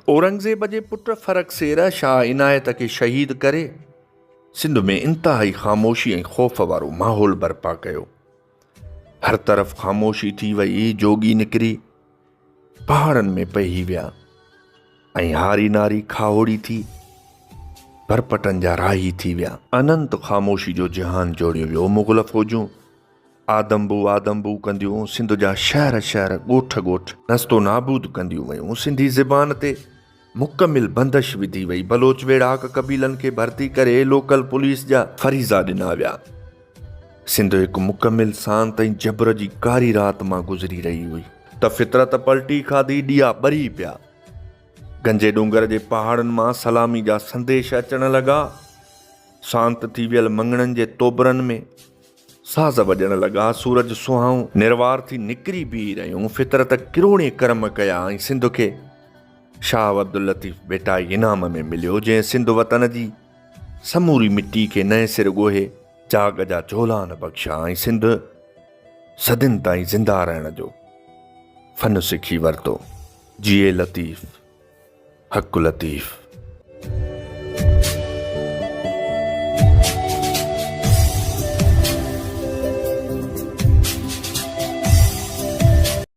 औरंगज़ेब जे पुट फ़र्रुख शेर शाह इनायत खे शहीद करे सिंध में इंतहाई ख़ामोशी ऐं ख़ौफ़ वारो माहौल बर्पा कयो। हर तरफ़ ख़ामोशी थी वई, जोगी निकिरी पहाड़नि में पही विया ऐं हारी नारी खाहोड़ी थी भरपटनि जा राही थी विया। अनंत ख़ामोशी जो जहान जोड़ियो वियो। मुग़ल फ़ौजूं आदमबू कंदियूं, सिंध जा शहर शहर ॻोठ ॻोठ नस्तो नाबूद कंदियूं वयूं। सिंधी ज़बान ते मुकमिल बंदिश विधी वई। बलोच वेड़ाक कबीलनि खे भर्ती करे लोकल पुलिस जा फरीज़ा ॾिना विया। सिंध हिकु मुकमिल सांत ऐं जबर जी कारी रात मां गुज़री रही हुई त फितरत पलटी खाधी, ॾिया ॿरी पिया। गंजे डूंगर जे पहाड़नि मां सलामी जा संदेश अचण लॻा। शांत थी वियल मंगणनि जे तोबरनि में साज़ वॼण लॻा। सूरज सुहाऊं निर्वार थी निकिरी बीह रहियूं। फितरत किरोड़े कर्म कया ऐं सिंध खे शाह अब्दुल लतीफ़ बेटाई इनाम में मिलियो, जंहिं सिंध वतन जी समूरी मिट्टी खे नए सिर ॻोहे जाग जा जोलान बख़्शिया ऐं सिंध सदियुनि ताईं ज़िंदा रहण जो फन सिखी वरितो। जिए लतीफ़, हक़ लतीफ़।